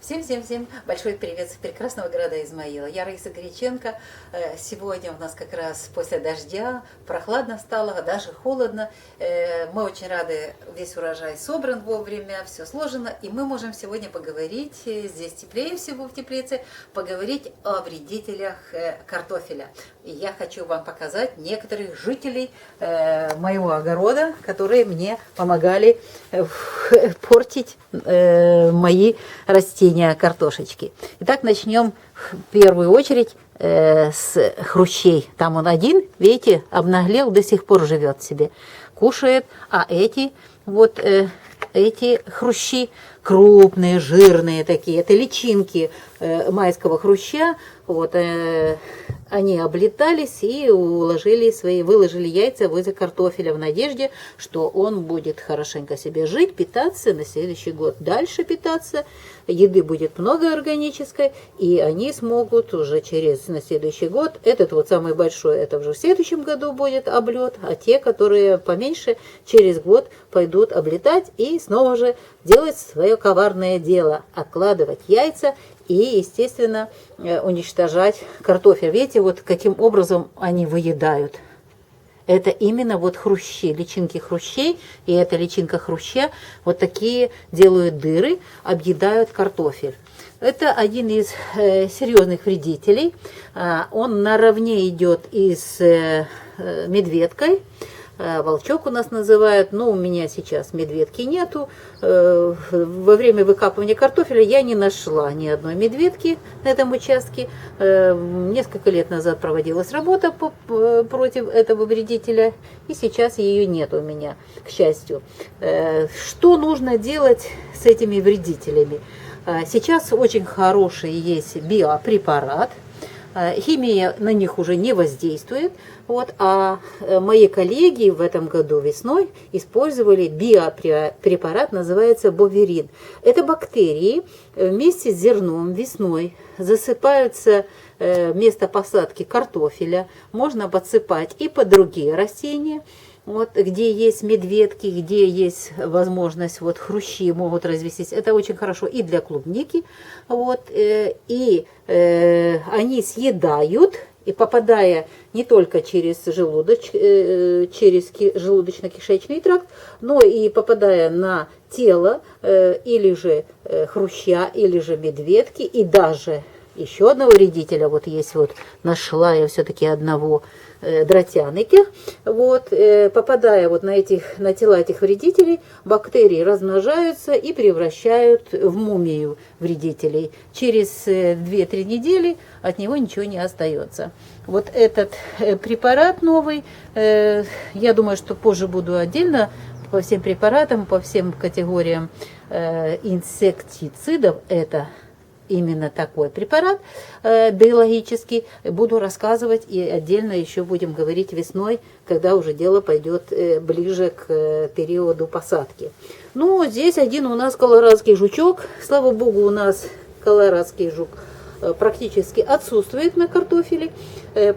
Всем-всем-всем большой привет с прекрасного города Измаила. Я Раиса Горяченко. Сегодня у нас как раз после дождя, прохладно стало, даже холодно. Мы очень рады, весь урожай собран вовремя, все сложено. И мы можем сегодня поговорить, здесь теплее всего в теплице, поговорить о вредителях картофеля. И я хочу вам показать некоторых жителей моего огорода, которые мне помогали портить мои растения, картошечки. Итак, начнем в первую очередь с хрущей. Там он один, видите, обнаглел, до сих пор живет себе, кушает. А эти хрущи крупные, жирные такие, это личинки майского хруща. Вот, они облетались и выложили яйца возле картофеля в надежде, что он будет хорошенько себе жить, питаться, на следующий год дальше питаться, еды будет много органической, и они смогут уже на следующий год, этот вот самый большой, это уже в следующем году будет облет, а те, которые поменьше, через год пойдут облетать и снова же делать свое коварное дело, откладывать яйца и, естественно, уничтожать картофель. Видите, вот каким образом они выедают. Это именно вот хрущи, личинки хрущей, и эта личинка хруща, вот такие делают дыры, объедают картофель. Это один из серьезных вредителей. Он наравне идет и с медведкой. Волчок у нас называют, но у меня сейчас медведки нету. Во время выкапывания картофеля я не нашла ни одной медведки на этом участке. Несколько лет назад проводилась работа против этого вредителя, и сейчас ее нет у меня, к счастью. Что нужно делать с этими вредителями? Сейчас очень хороший есть биопрепарат. Химия на них уже не воздействует, вот, а мои коллеги в этом году весной использовали биопрепарат, называется боверин. Это бактерии вместе с зерном весной засыпаются место посадки картофеля, можно подсыпать и под другие растения. Вот, где есть медведки, где есть возможность, вот хрущи могут развестись. Это очень хорошо и для клубники. Вот, и они съедают, и попадая не только через желудочно-кишечный тракт, но и попадая на тело или же хруща, или же медведки, и даже еще одного вредителя, вот есть вот, нашла я все-таки одного дротяники, вот, попадая вот на тела этих вредителей, бактерии размножаются и превращают в мумию вредителей. Через 2-3 недели от него ничего не остается. Вот этот препарат новый, я думаю, что позже буду отдельно по всем препаратам, по всем категориям инсектицидов, это именно такой препарат биологический, буду рассказывать, и отдельно еще будем говорить весной, когда уже дело пойдет ближе к периоду посадки. Ну, здесь один у нас колорадский жучок. Слава богу, у нас колорадский жук практически отсутствует на картофеле,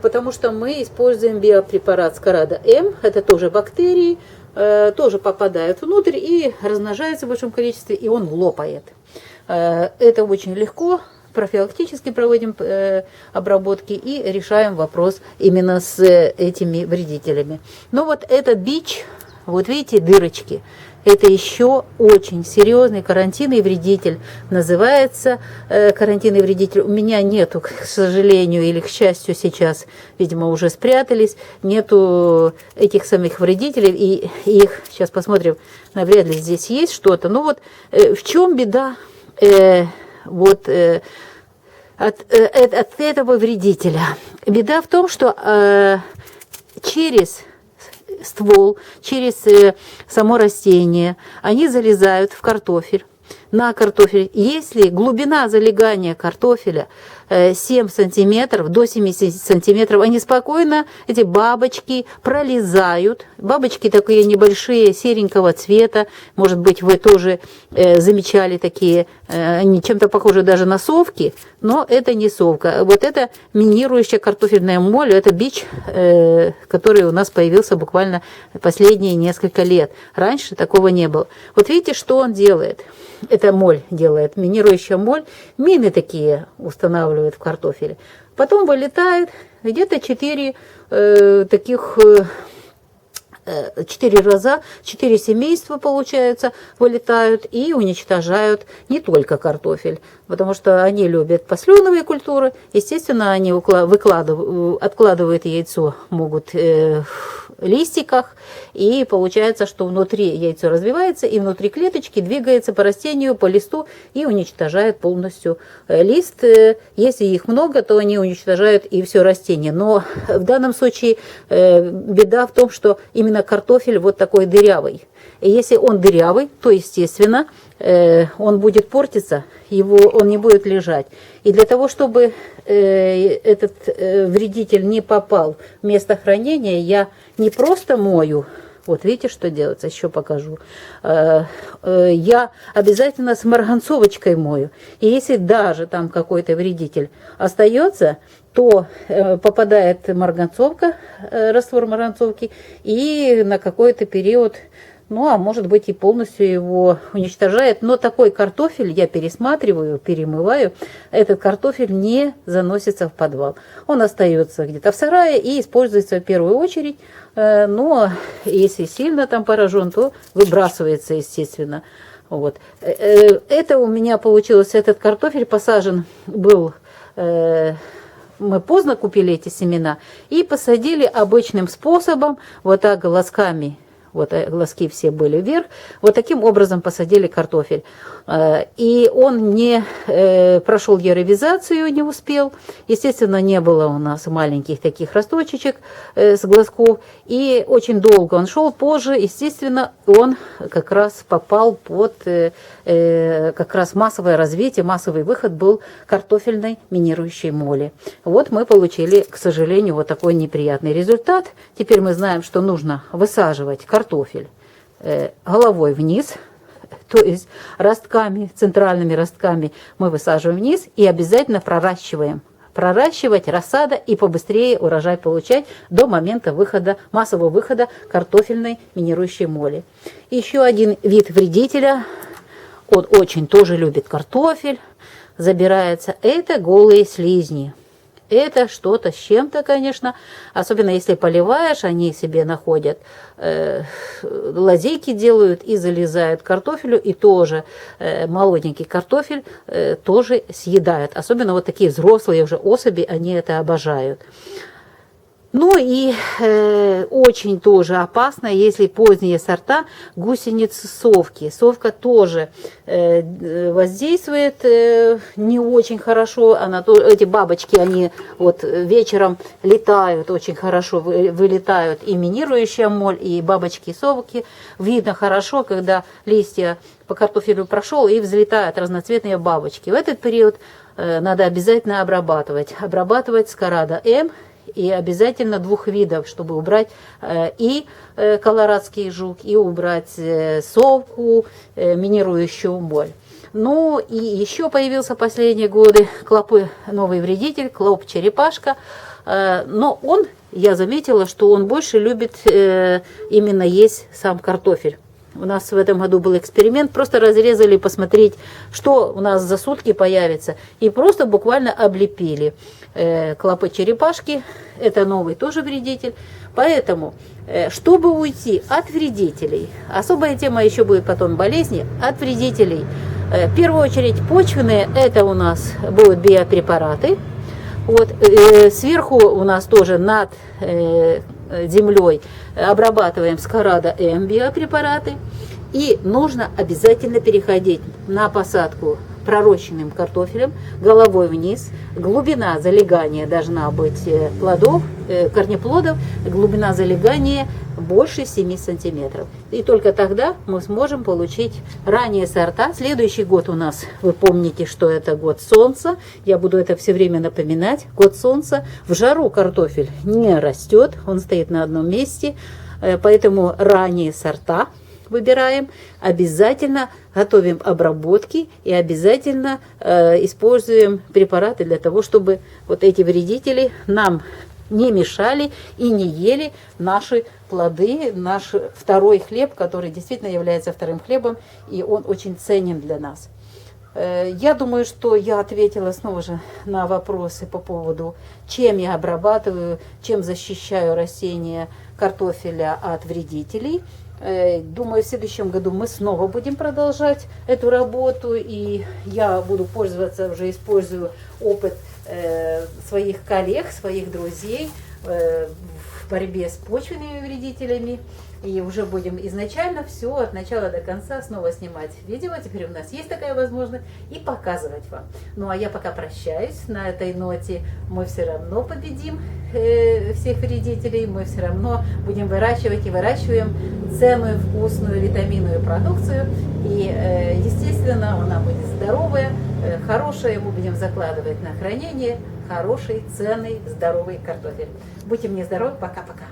потому что мы используем биопрепарат Скарада М. Это тоже бактерии, тоже попадают внутрь и размножаются в большом количестве, и он лопает. Это очень легко, профилактически проводим обработки и решаем вопрос именно с этими вредителями. Но вот этот бич, вот видите, дырочки, это еще очень серьезный карантинный вредитель. Называется карантинный вредитель. У меня нету, к сожалению, или к счастью сейчас, видимо, уже спрятались, нету этих самих вредителей. И их, сейчас посмотрим, навряд ли здесь есть что-то. Ну вот в чем беда от этого вредителя? Беда в том, что через ствол, через само растение они залезают в картофель, на картофель. Если глубина залегания картофеля 7 сантиметров, до 7 сантиметров, они спокойно, эти бабочки, пролезают. Бабочки такие небольшие, серенького цвета, может быть, вы тоже замечали такие, они чем-то похожи даже на совки, но это не совка. Вот это минирующая картофельная моль, это бич, который у нас появился буквально последние несколько лет. Раньше такого не было. Вот видите, что он делает? Это моль делает, минирующая моль. Мины такие устанавливает в картофеле. Потом вылетает где-то 4 таких... 4 раза, 4 семейства, получается, вылетают и уничтожают не только картофель, потому что они любят посленовые культуры. Естественно, они откладывают яйцо, могут в листиках, и получается, что внутри яйцо развивается, и внутри клеточки двигается по растению, по листу и уничтожает полностью лист. Если их много, то они уничтожают и все растение. Но в данном случае беда в том, что именно картофель вот такой дырявый. И если он дырявый, то, естественно, он будет портиться, он не будет лежать. И для того, чтобы этот вредитель не попал в место хранения, я не просто мою. Вот видите, что делается, еще покажу. Я обязательно с марганцовочкой мою. И если даже там какой-то вредитель остается, то попадает марганцовка, раствор марганцовки, и на какой-то период, ну, а может быть и полностью его уничтожает. Но такой картофель я пересматриваю, перемываю. Этот картофель не заносится в подвал. Он остается где-то в сарае и используется в первую очередь. Но если сильно там поражен, то выбрасывается, естественно. Вот. Это у меня получилось, этот картофель посажен был... Мы поздно купили эти семена и посадили обычным способом, вот так глазками. Вот глазки все были вверх. Вот таким образом посадили картофель. И он не прошел геровизацию, не успел. Естественно, не было у нас маленьких таких росточечек с глазков. И очень долго он шел. Позже, естественно, он как раз попал под как раз массовое развитие, массовый выход был картофельной минирующей моли. Вот мы получили, к сожалению, вот такой неприятный результат. Теперь мы знаем, что нужно высаживать картофель головой вниз, то есть ростками, центральными ростками мы высаживаем вниз и обязательно проращиваем. Проращивать рассада и побыстрее урожай получать до момента выхода, массового выхода картофельной минирующей моли. Еще один вид вредителя, он очень тоже любит картофель, забирается, это голые слизни. Это что-то с чем-то, конечно, особенно если поливаешь, они себе находят, лазейки делают и залезают к картофелю, и тоже молоденький картофель тоже съедают. Особенно вот такие взрослые уже особи, они это обожают. Ну и очень тоже опасно, если поздние сорта гусеницы совки. Совка тоже воздействует не очень хорошо. Эти бабочки, они вот вечером летают, очень хорошо вылетают. И минирующая моль, и бабочки, и совки. Видно хорошо, когда листья по картофелю прошел и взлетают разноцветные бабочки. В этот период надо обязательно обрабатывать. Обрабатывать Скарада М. И обязательно 2 видов, чтобы убрать и колорадский жук, и убрать совку, минирующую моль. Ну и еще появился в последние годы новый вредитель, клоп-черепашка. Но я заметила, что он больше любит именно есть сам картофель. У нас в этом году был эксперимент, просто разрезали посмотреть, что у нас за сутки появится. И просто буквально облепили клопы черепашки. Это новый тоже вредитель. Поэтому, чтобы уйти от вредителей, особая тема еще будет потом болезни, от вредителей. В первую очередь почвенные, это у нас будут биопрепараты. Вот, сверху у нас тоже над землей обрабатываем Скарада М биопрепараты. И нужно обязательно переходить на посадку пророщенным картофелем, головой вниз. Глубина залегания должна быть плодов, корнеплодов, глубина залегания больше 7 сантиметров. И только тогда мы сможем получить ранние сорта. Следующий год у нас, вы помните, что это год солнца. Я буду это все время напоминать. Год солнца. В жару картофель не растет, он стоит на одном месте. Поэтому ранние сорта выбираем, обязательно готовим обработки и обязательно используем препараты для того, чтобы вот эти вредители нам не мешали и не ели наши плоды, наш второй хлеб, который действительно является вторым хлебом, и он очень ценен для нас. Я думаю, что я ответила снова же на вопросы по поводу, чем я обрабатываю, чем защищаю растения картофеля от вредителей. Думаю, в следующем году мы снова будем продолжать эту работу, и я буду пользоваться, уже использую опыт своих коллег, своих друзей в борьбе с почвенными вредителями. И уже будем изначально все от начала до конца снова снимать видео. Теперь у нас есть такая возможность и показывать вам. Ну а я пока прощаюсь на этой ноте. Мы все равно победим всех вредителей. Мы все равно будем выращивать и выращиваем ценную, вкусную, витаминную продукцию. И естественно она будет здоровая, хорошая. Мы будем закладывать на хранение хороший, ценный, здоровый картофель. Будьте мне здоровы. Пока-пока.